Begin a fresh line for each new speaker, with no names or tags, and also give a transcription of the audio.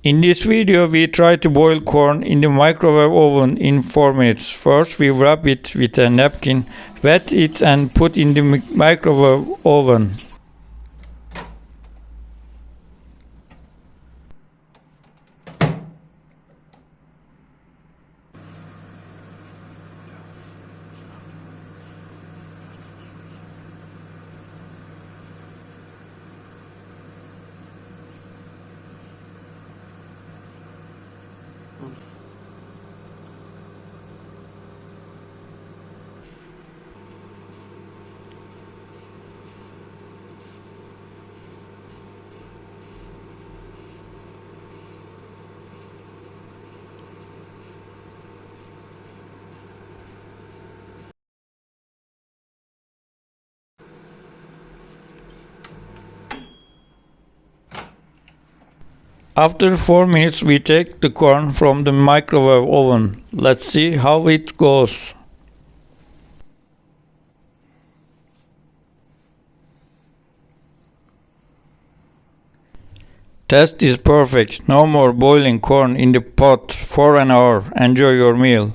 In this video, we try to boil corn in the microwave oven in 4 minutes. First, we wrap it with a napkin, wet it and put in the microwave oven. After 4 minutes, we take the corn from the microwave oven. Let's see how it goes. Taste is perfect. No more boiling corn in the pot for an hour. Enjoy your meal.